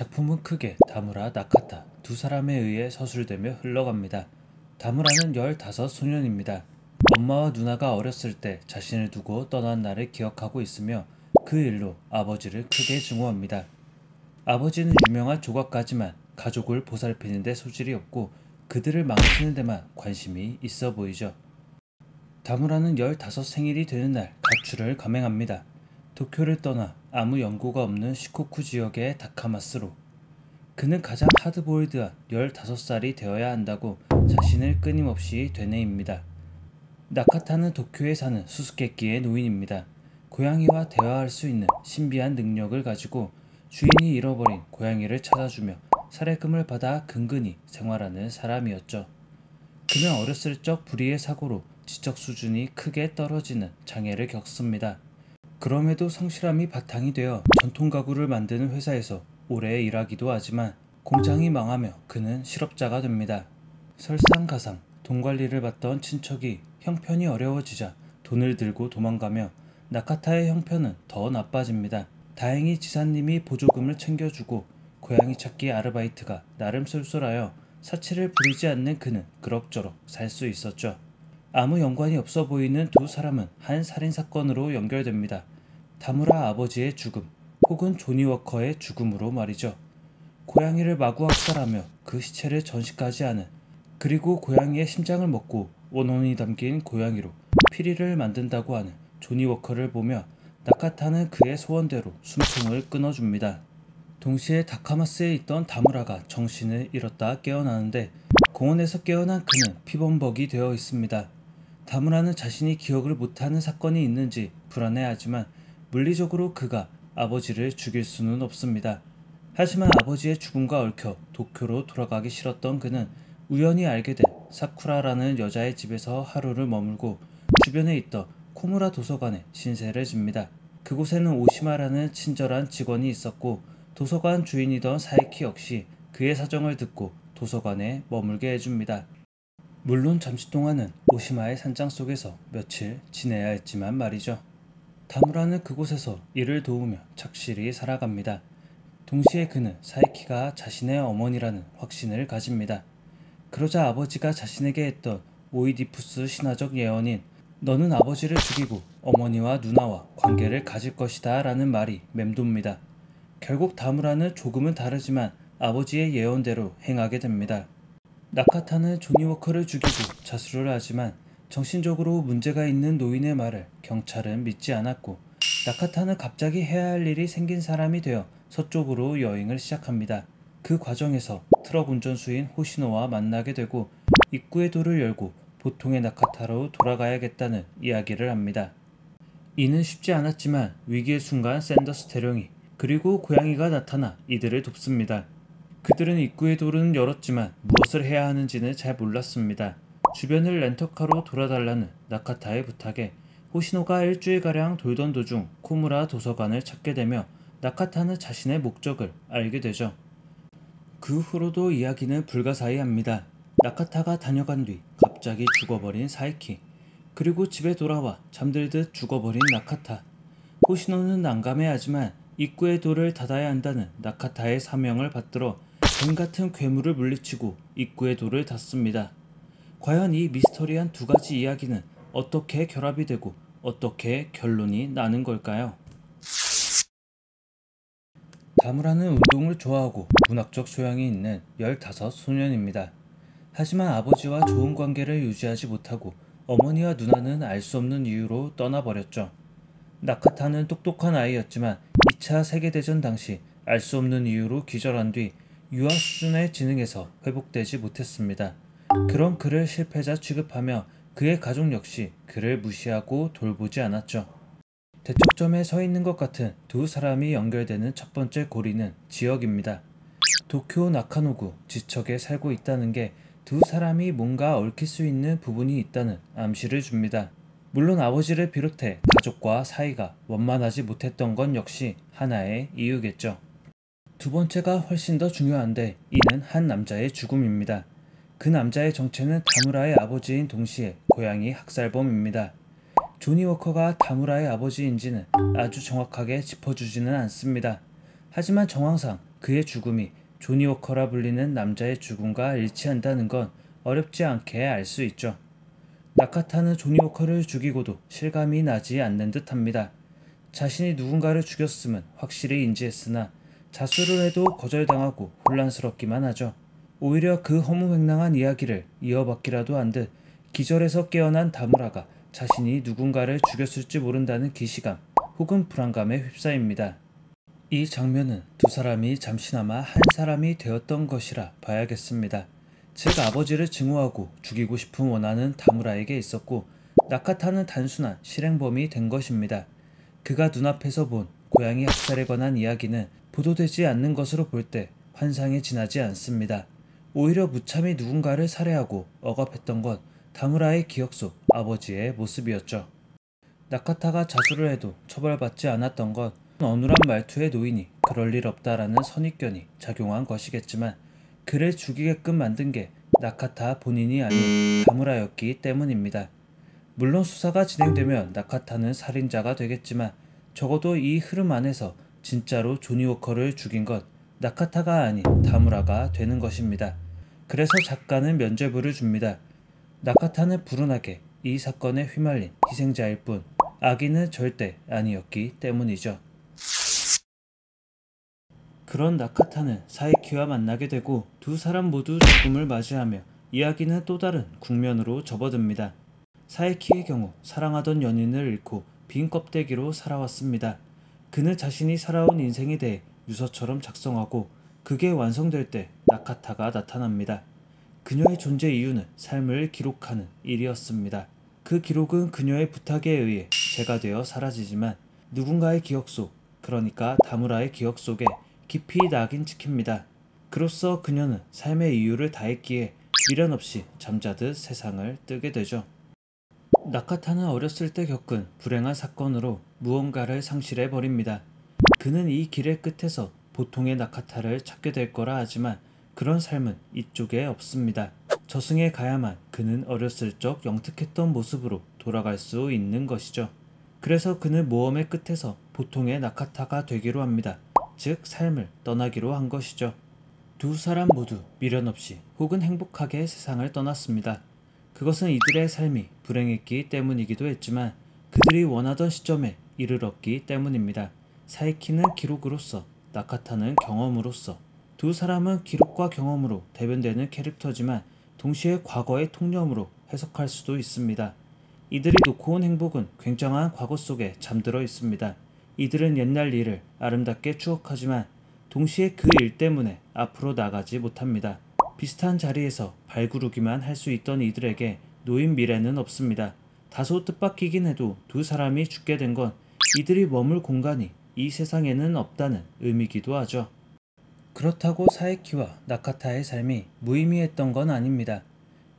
작품은 크게 다무라, 나카타 두 사람에 의해 서술되며 흘러갑니다. 다무라는 15 소년입니다. 엄마와 누나가 어렸을 때 자신을 두고 떠난 날을 기억하고 있으며 그 일로 아버지를 크게 증오합니다. 아버지는 유명한 조각가지만 가족을 보살피는 데 소질이 없고 그들을 망치는 데만 관심이 있어 보이죠. 다무라는 15 생일이 되는 날 가출을 감행합니다. 도쿄를 떠나 아무 연고가 없는 시코쿠 지역의 다카마스로. 그는 가장 하드보일드한 15살이 되어야 한다고 자신을 끊임없이 되뇌입니다. 나카타는 도쿄에 사는 수수께끼의 노인입니다. 고양이와 대화할 수 있는 신비한 능력을 가지고 주인이 잃어버린 고양이를 찾아주며 살해금을 받아 근근히 생활하는 사람이었죠. 그는 어렸을 적 불의의 사고로 지적 수준이 크게 떨어지는 장애를 겪습니다. 그럼에도 성실함이 바탕이 되어 전통 가구를 만드는 회사에서 오래 일하기도 하지만 공장이 망하며 그는 실업자가 됩니다. 설상가상 돈 관리를 받던 친척이 형편이 어려워지자 돈을 들고 도망가며 나카타의 형편은 더 나빠집니다. 다행히 지사님이 보조금을 챙겨주고 고양이 찾기 아르바이트가 나름 쏠쏠하여 사치를 부리지 않는 그는 그럭저럭 살 수 있었죠. 아무 연관이 없어 보이는 두 사람은 한 살인사건으로 연결됩니다. 다무라 아버지의 죽음 혹은 조니 워커의 죽음으로 말이죠. 고양이를 마구 학살하며 그 시체를 전시까지 하는, 그리고 고양이의 심장을 먹고 원혼이 담긴 고양이로 피리를 만든다고 하는 조니 워커를 보며 나카타는 그의 소원대로 숨통을 끊어줍니다. 동시에 다카마스에 있던 다무라가 정신을 잃었다 깨어나는데 공원에서 깨어난 그는 피범벅이 되어 있습니다. 다무라는 자신이 기억을 못하는 사건이 있는지 불안해하지만 물리적으로 그가 아버지를 죽일 수는 없습니다. 하지만 아버지의 죽음과 얽혀 도쿄로 돌아가기 싫었던 그는 우연히 알게 된 사쿠라라는 여자의 집에서 하루를 머물고 주변에 있던 코무라 도서관에 신세를 집니다. 그곳에는 오시마라는 친절한 직원이 있었고 도서관 주인이던 사이키 역시 그의 사정을 듣고 도서관에 머물게 해줍니다. 물론 잠시 동안은 오시마의 산장 속에서 며칠 지내야 했지만 말이죠. 다무라는 그곳에서 이를 도우며 착실히 살아갑니다. 동시에 그는 사이키가 자신의 어머니라는 확신을 가집니다. 그러자 아버지가 자신에게 했던 오이디푸스 신화적 예언인 너는 아버지를 죽이고 어머니와 누나와 관계를 가질 것이다 라는 말이 맴돕니다. 결국 다무라는 조금은 다르지만 아버지의 예언대로 행하게 됩니다. 나카타는 조니 워커를 죽이고 자수를 하지만 정신적으로 문제가 있는 노인의 말을 경찰은 믿지 않았고 나카타는 갑자기 해야 할 일이 생긴 사람이 되어 서쪽으로 여행을 시작합니다. 그 과정에서 트럭 운전수인 호시노와 만나게 되고 입구의 도를 열고 보통의 나카타로 돌아가야겠다는 이야기를 합니다. 이는 쉽지 않았지만 위기의 순간 샌더스 대령이 그리고 고양이가 나타나 이들을 돕습니다. 그들은 입구의 도를 열었지만 무엇을 해야 하는지는 잘 몰랐습니다. 주변을 렌터카로 돌아달라는 나카타의 부탁에 호시노가 일주일가량 돌던 도중 코무라 도서관을 찾게 되며 나카타는 자신의 목적을 알게 되죠. 그 후로도 이야기는 불가사의합니다. 나카타가 다녀간 뒤 갑자기 죽어버린 사이키, 그리고 집에 돌아와 잠들듯 죽어버린 나카타. 호시노는 난감해하지만 입구의 도를 닫아야 한다는 나카타의 사명을 받들어 뱀같은 괴물을 물리치고 입구의 도를 닫습니다. 과연 이 미스터리한 두 가지 이야기는 어떻게 결합이 되고 어떻게 결론이 나는 걸까요? 다무라는 운동을 좋아하고 문학적 소양이 있는 15 소년입니다. 하지만 아버지와 좋은 관계를 유지하지 못하고 어머니와 누나는 알 수 없는 이유로 떠나버렸죠. 나카타는 똑똑한 아이였지만 2차 세계대전 당시 알 수 없는 이유로 기절한 뒤 유아 수준의 지능에서 회복되지 못했습니다. 그런 그를 실패자 취급하며 그의 가족 역시 그를 무시하고 돌보지 않았죠. 대척점에 서 있는 것 같은 두 사람이 연결되는 첫 번째 고리는 지역입니다. 도쿄 나카노구 지척에 살고 있다는 게 두 사람이 뭔가 얽힐 수 있는 부분이 있다는 암시를 줍니다. 물론 아버지를 비롯해 가족과 사이가 원만하지 못했던 건 역시 하나의 이유겠죠. 두 번째가 훨씬 더 중요한데 이는 한 남자의 죽음입니다. 그 남자의 정체는 다무라의 아버지인 동시에 고양이 학살범입니다. 조니 워커가 다무라의 아버지인지는 아주 정확하게 짚어주지는 않습니다. 하지만 정황상 그의 죽음이 조니 워커라 불리는 남자의 죽음과 일치한다는 건 어렵지 않게 알 수 있죠. 나카타는 조니 워커를 죽이고도 실감이 나지 않는 듯합니다. 자신이 누군가를 죽였음은 확실히 인지했으나 자수를 해도 거절당하고 혼란스럽기만 하죠. 오히려 그 허무맹랑한 이야기를 이어받기라도 한 듯 기절에서 깨어난 다무라가 자신이 누군가를 죽였을지 모른다는 기시감 혹은 불안감에 휩싸입니다. 이 장면은 두 사람이 잠시나마 한 사람이 되었던 것이라 봐야겠습니다. 즉 아버지를 증오하고 죽이고 싶은 원한은 다무라에게 있었고 나카타는 단순한 실행범이 된 것입니다. 그가 눈앞에서 본 고양이 학살에 관한 이야기는 보도되지 않는 것으로 볼 때 환상에 지나지 않습니다. 오히려 무참히 누군가를 살해하고 억압했던 건 다무라의 기억 속 아버지의 모습이었죠. 나카타가 자수를 해도 처벌받지 않았던 건 어눌한 말투의 노인이 그럴 일 없다라는 선입견이 작용한 것이겠지만 그를 죽이게끔 만든 게 나카타 본인이 아닌 다무라였기 때문입니다. 물론 수사가 진행되면 나카타는 살인자가 되겠지만 적어도 이 흐름 안에서 진짜로 조니 워커를 죽인 건 나카타가 아닌 다무라가 되는 것입니다. 그래서 작가는 면죄부를 줍니다. 나카타는 불운하게 이 사건에 휘말린 희생자일 뿐 악인은 절대 아니었기 때문이죠. 그런 나카타는 사이키와 만나게 되고 두 사람 모두 죽음을 맞이하며 이야기는 또 다른 국면으로 접어듭니다. 사이키의 경우 사랑하던 연인을 잃고 빈 껍데기로 살아왔습니다. 그는 자신이 살아온 인생에 대해 유서처럼 작성하고 그게 완성될 때 나카타가 나타납니다. 그녀의 존재 이유는 삶을 기록하는 일이었습니다. 그 기록은 그녀의 부탁에 의해 재가 되어 사라지지만 누군가의 기억 속, 그러니까 다무라의 기억 속에 깊이 낙인 찍힙니다. 그로써 그녀는 삶의 이유를 다했기에 미련 없이 잠자듯 세상을 뜨게 되죠. 나카타는 어렸을 때 겪은 불행한 사건으로 무언가를 상실해버립니다. 그는 이 길의 끝에서 보통의 나카타를 찾게 될 거라 하지만 그런 삶은 이쪽에 없습니다. 저승에 가야만 그는 어렸을 적 영특했던 모습으로 돌아갈 수 있는 것이죠. 그래서 그는 모험의 끝에서 보통의 나카타가 되기로 합니다. 즉 삶을 떠나기로 한 것이죠. 두 사람 모두 미련 없이 혹은 행복하게 세상을 떠났습니다. 그것은 이들의 삶이 불행했기 때문이기도 했지만 그들이 원하던 시점에 이르렀기 때문입니다. 사이키는 기록으로서, 나카타는 경험으로서. 두 사람은 기록과 경험으로 대변되는 캐릭터지만 동시에 과거의 통념으로 해석할 수도 있습니다. 이들이 놓고 온 행복은 굉장한 과거 속에 잠들어 있습니다. 이들은 옛날 일을 아름답게 추억하지만 동시에 그 일 때문에 앞으로 나가지 못합니다. 비슷한 자리에서 발구르기만 할 수 있던 이들에게 놓인 미래는 없습니다. 다소 뜻밖이긴 해도 두 사람이 죽게 된 건 이들이 머물 공간이 이 세상에는 없다는 의미이기도 하죠. 그렇다고 사이키와 나카타의 삶이 무의미했던 건 아닙니다.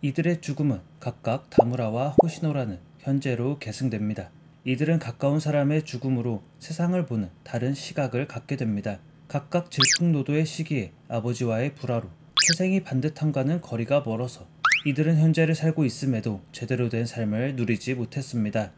이들의 죽음은 각각 다무라와 호시노라는 현재로 계승됩니다. 이들은 가까운 사람의 죽음으로 세상을 보는 다른 시각을 갖게 됩니다. 각각 질풍노도의 시기에 아버지와의 불화로 태생이 반듯함과는 거리가 멀어서 이들은 현재를 살고 있음에도 제대로 된 삶을 누리지 못했습니다.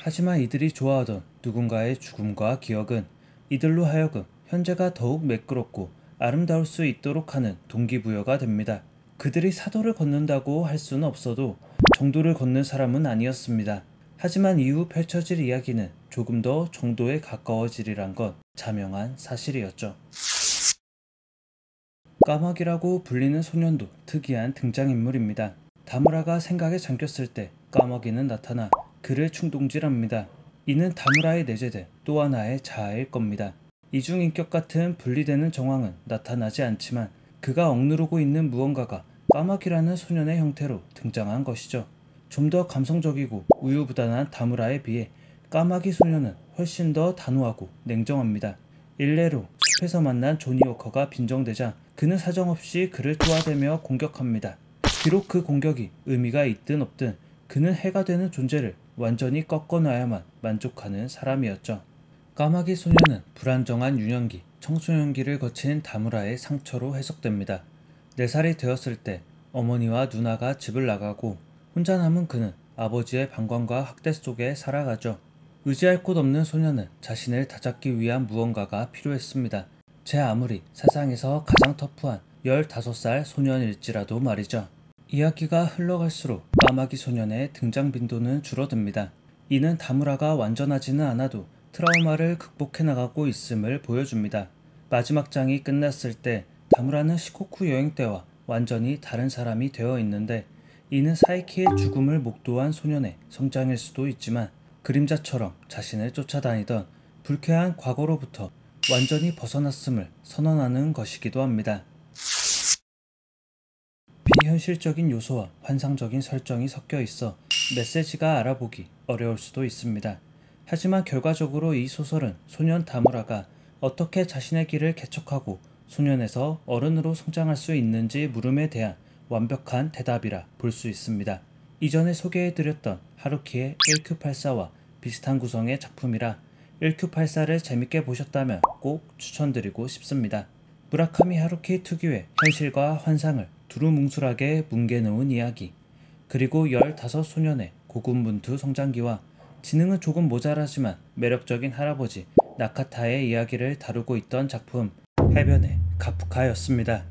하지만 이들이 좋아하던 누군가의 죽음과 기억은 이들로 하여금 현재가 더욱 매끄럽고 아름다울 수 있도록 하는 동기부여가 됩니다. 그들이 사도를 걷는다고 할 수는 없어도 정도를 걷는 사람은 아니었습니다. 하지만 이후 펼쳐질 이야기는 조금 더 정도에 가까워지리란 건 자명한 사실이었죠. 까마귀라고 불리는 소년도 특이한 등장인물입니다. 다무라가 생각에 잠겼을 때 까마귀는 나타나 그를 충동질합니다. 이는 다무라에 내재된 또 하나의 자아일 겁니다. 이중인격 같은 분리되는 정황은 나타나지 않지만 그가 억누르고 있는 무언가가 까마귀라는 소년의 형태로 등장한 것이죠. 좀 더 감성적이고 우유부단한 다무라에 비해 까마귀 소년은 훨씬 더 단호하고 냉정합니다. 일례로 숲에서 만난 조니 워커가 빈정대자 그는 사정없이 그를 쪼아대며 공격합니다. 비록 그 공격이 의미가 있든 없든 그는 해가 되는 존재를 완전히 꺾어놔야만 만족하는 사람이었죠. 까마귀 소년은 불안정한 유년기, 청소년기를 거친 다무라의 상처로 해석됩니다. 4살이 되었을 때 어머니와 누나가 집을 나가고 혼자 남은 그는 아버지의 방관과 학대 속에 살아가죠. 의지할 곳 없는 소년은 자신을 다잡기 위한 무언가가 필요했습니다. 제 아무리 세상에서 가장 터프한 15살 소년일지라도 말이죠. 이야기가 흘러갈수록 까마귀 소년의 등장 빈도는 줄어듭니다. 이는 다무라가 완전하지는 않아도 트라우마를 극복해 나가고 있음을 보여줍니다. 마지막 장이 끝났을 때 다무라는 시코쿠 여행 때와 완전히 다른 사람이 되어 있는데, 이는 사이키의 죽음을 목도한 소년의 성장일 수도 있지만 그림자처럼 자신을 쫓아다니던 불쾌한 과거로부터 완전히 벗어났음을 선언하는 것이기도 합니다. 비현실적인 요소와 환상적인 설정이 섞여 있어 메시지가 알아보기 어려울 수도 있습니다. 하지만 결과적으로 이 소설은 소년 다무라가 어떻게 자신의 길을 개척하고 소년에서 어른으로 성장할 수 있는지 물음에 대한 완벽한 대답이라 볼 수 있습니다. 이전에 소개해드렸던 하루키의 1Q84와 비슷한 구성의 작품이라 1Q84를 재밌게 보셨다면 꼭 추천드리고 싶습니다. 무라카미 하루키 특유의 현실과 환상을 두루뭉술하게 뭉개놓은 이야기, 그리고 15소년의 고군분투 성장기와 지능은 조금 모자라지만 매력적인 할아버지 나카타의 이야기를 다루고 있던 작품 해변의 카프카였습니다.